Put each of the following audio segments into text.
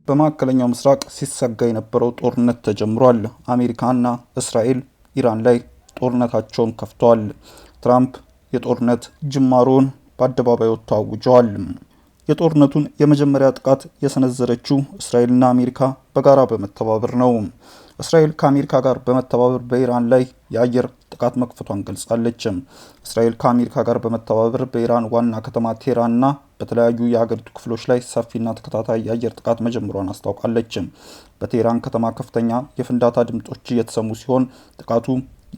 በመካከለኛው ምስራቅ ሲሰጋ የነበረው ጦርነት ተጀምሯል። አሜሪካና እስራኤል ኢራን ላይ ጦርነታቸውን ከፍተዋል። ትራምፕ የጦርነት ጅማሮውን በአደባባይ ወጥተው አውጀዋል። የጦርነቱን የመጀመሪያ ጥቃት የሰነዘረችው እስራኤልና አሜሪካ በጋራ በመተባበር ነው። እስራኤል ከአሜሪካ ጋር በመተባበር በኢራን ላይ የአየር ጥቃት መክፈቷን ገልጻለች። እስራኤል ከአሜሪካ ጋር በመተባበር በኢራን ዋና ከተማ ቴህራንና በተለያዩ የሀገሪቱ ክፍሎች ላይ ሰፊና ተከታታይ የአየር ጥቃት መጀመሯን አስታውቃለች። በቴህራን ከተማ ከፍተኛ የፍንዳታ ድምጾች እየተሰሙ ሲሆን ጥቃቱ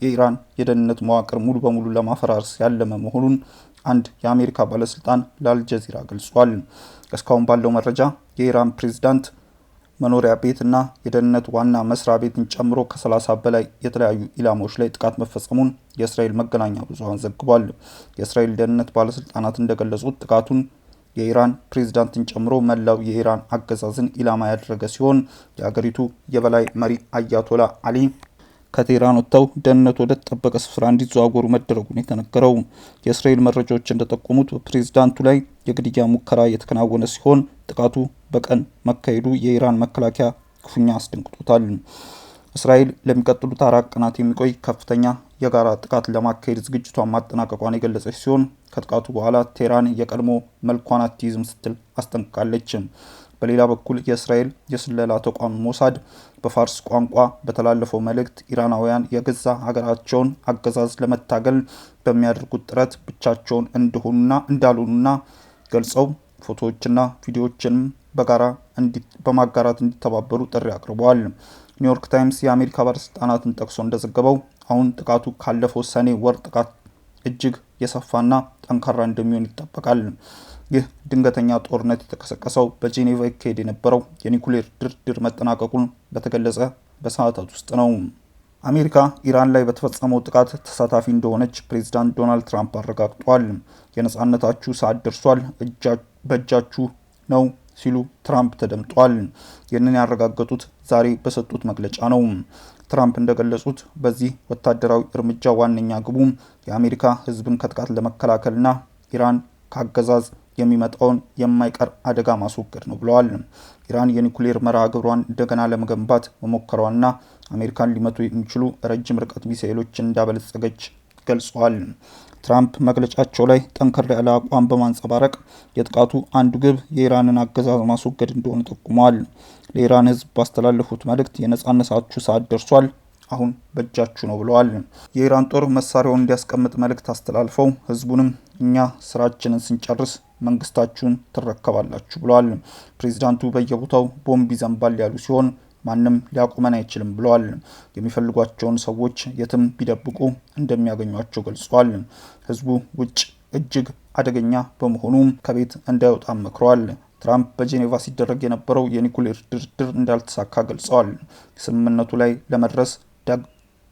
የኢራን የደህንነት መዋቅር ሙሉ በሙሉ ለማፈራረስ ያለመ መሆኑን አንድ የአሜሪካ ባለስልጣን ለአልጀዚራ ገልጿል። እስካሁን ባለው መረጃ የኢራን ፕሬዝዳንት መኖሪያ ቤትና የደህንነት ዋና መስሪያ ቤትን ጨምሮ ከ30 በላይ የተለያዩ ኢላማዎች ላይ ጥቃት መፈጸሙን የእስራኤል መገናኛ ብዙሃን ዘግቧል። የእስራኤል ደህንነት ባለስልጣናት እንደገለጹት ጥቃቱን የኢራን ፕሬዝዳንትን ጨምሮ መላው የኢራን አገዛዝን ኢላማ ያደረገ ሲሆን የሀገሪቱ የበላይ መሪ አያቶላ አሊ ከቴህራን ወጥተው ደህንነቱ ወደ ተጠበቀ ስፍራ እንዲዘዋወሩ መደረጉን የተነገረው። የእስራኤል መረጃዎች እንደጠቆሙት በፕሬዝዳንቱ ላይ የግድያ ሙከራ የተከናወነ ሲሆን ጥቃቱ በቀን መካሄዱ የኢራን መከላከያ ክፉኛ አስደንግጦታል። እስራኤል ለሚቀጥሉት 4 ቀናት የሚቆይ ከፍተኛ የጋራ ጥቃት ለማካሄድ ዝግጅቷን ማጠናቀቋን የገለጸች ሲሆን ከጥቃቱ በኋላ ቴህራን የቀድሞ መልኳን አትይዝም ስትል አስጠንቅቃለች። በሌላ በኩል የእስራኤል የስለላ ተቋም ሞሳድ በፋርስ ቋንቋ በተላለፈው መልእክት ኢራናውያን የገዛ ሀገራቸውን አገዛዝ ለመታገል በሚያደርጉት ጥረት ብቻቸውን እንዳልሆኑና ገልጸው ፎቶዎችና ቪዲዮዎችንም በጋራ በማጋራት እንዲተባበሩ ጥሪ አቅርበዋል። ኒውዮርክ ታይምስ የአሜሪካ ባለስልጣናትን ጠቅሶ እንደዘገበው አሁን ጥቃቱ ካለፈው ሰኔ ወር ጥቃት እጅግ የሰፋና ጠንካራ እንደሚሆን ይጠበቃል። ይህ ድንገተኛ ጦርነት የተቀሰቀሰው በጄኔቫ ይካሄድ የነበረው የኒኩሌር ድርድር መጠናቀቁን በተገለጸ በሰዓታት ውስጥ ነው። አሜሪካ ኢራን ላይ በተፈጸመው ጥቃት ተሳታፊ እንደሆነች ፕሬዝዳንት ዶናልድ ትራምፕ አረጋግጧል። የነጻነታችሁ ሰዓት ደርሷል፣ በእጃችሁ ነው ሲሉ ትራምፕ ተደምጧል። ይህንን ያረጋገጡት ዛሬ በሰጡት መግለጫ ነው። ትራምፕ እንደገለጹት በዚህ ወታደራዊ እርምጃ ዋነኛ ግቡ የአሜሪካ ሕዝብን ከጥቃት ለመከላከልና ኢራን ከአገዛዝ የሚመጣውን የማይቀር አደጋ ማስወገድ ነው ብለዋል። ኢራን የኒኩሌር መርሃ ግብሯን እንደገና ለመገንባት መሞከሯና አሜሪካን ሊመቱ የሚችሉ ረጅም ርቀት ሚሳኤሎችን እንዳበለጸገች ገልጸዋል። ትራምፕ መግለጫቸው ላይ ጠንከር ያለ አቋም በማንጸባረቅ የጥቃቱ አንዱ ግብ የኢራንን አገዛዝ ማስወገድ እንደሆነ ጠቁመዋል። ለኢራን ሕዝብ ባስተላለፉት መልእክት የነጻነታችሁ ሰዓት ደርሷል፣ አሁን በእጃችሁ ነው ብለዋል። የኢራን ጦር መሳሪያውን እንዲያስቀምጥ መልእክት አስተላልፈው ህዝቡንም እኛ ስራችንን ስንጨርስ መንግስታችሁን ትረከባላችሁ ብለዋል። ፕሬዝዳንቱ በየቦታው ቦምብ ይዘንባል ያሉ ሲሆን ማንም ሊያቆመን አይችልም ብለዋል። የሚፈልጓቸውን ሰዎች የትም ቢደብቁ እንደሚያገኟቸው ገልጸዋል። ህዝቡ ውጭ እጅግ አደገኛ በመሆኑ ከቤት እንዳይወጣ መክረዋል። ትራምፕ በጄኔቫ ሲደረግ የነበረው የኒኩሌር ድርድር እንዳልተሳካ ገልጸዋል። ስምምነቱ ላይ ለመድረስ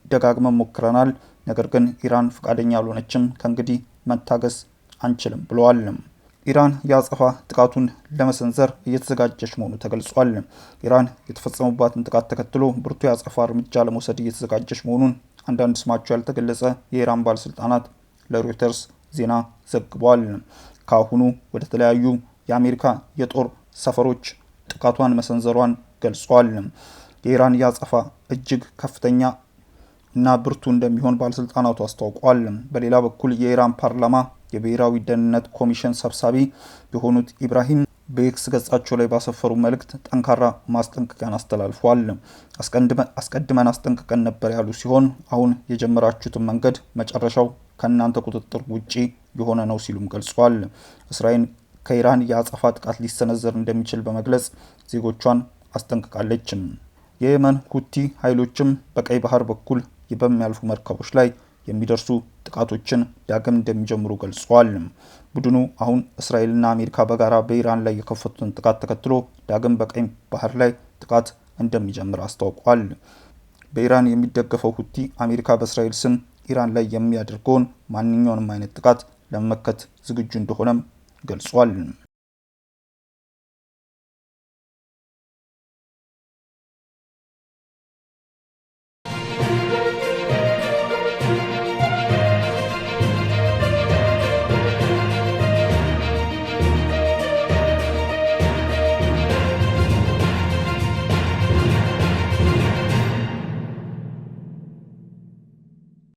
ደጋግመን ሞክረናል፣ ነገር ግን ኢራን ፈቃደኛ አልሆነችም፣ ከእንግዲህ መታገስ አንችልም ብለዋል። ኢራን የአጸፋ ጥቃቱን ለመሰንዘር እየተዘጋጀች መሆኑ ተገልጿል። ኢራን የተፈጸመባትን ጥቃት ተከትሎ ብርቱ የአጸፋ እርምጃ ለመውሰድ እየተዘጋጀች መሆኑን አንዳንድ ስማቸው ያልተገለጸ የኢራን ባለስልጣናት ለሮይተርስ ዜና ዘግቧል። ከአሁኑ ወደ ተለያዩ የአሜሪካ የጦር ሰፈሮች ጥቃቷን መሰንዘሯን ገልጿል። የኢራን የአጸፋ እጅግ ከፍተኛ እና ብርቱ እንደሚሆን ባለስልጣናቱ አስታውቋል። በሌላ በኩል የኢራን ፓርላማ የብሔራዊ ደህንነት ኮሚሽን ሰብሳቢ የሆኑት ኢብራሂም በኤክስ ገጻቸው ላይ ባሰፈሩ መልእክት ጠንካራ ማስጠንቀቂያን አስተላልፏል። አስቀድመን አስጠንቅቀን ነበር ያሉ ሲሆን አሁን የጀመራችሁትን መንገድ መጨረሻው ከእናንተ ቁጥጥር ውጪ የሆነ ነው ሲሉም ገልጿል። እስራኤል ከኢራን የአጸፋ ጥቃት ሊሰነዘር እንደሚችል በመግለጽ ዜጎቿን አስጠንቅቃለች። የየመን ሁቲ ኃይሎችም በቀይ ባህር በኩል በሚያልፉ መርከቦች ላይ የሚደርሱ ጥቃቶችን ዳግም እንደሚጀምሩ ገልጿል። ቡድኑ አሁን እስራኤልና አሜሪካ በጋራ በኢራን ላይ የከፈቱትን ጥቃት ተከትሎ ዳግም በቀይ ባህር ላይ ጥቃት እንደሚጀምር አስታውቋል። በኢራን የሚደገፈው ሁቲ አሜሪካ በእስራኤል ስም ኢራን ላይ የሚያደርገውን ማንኛውንም አይነት ጥቃት ለመመከት ዝግጁ እንደሆነም ገልጿል።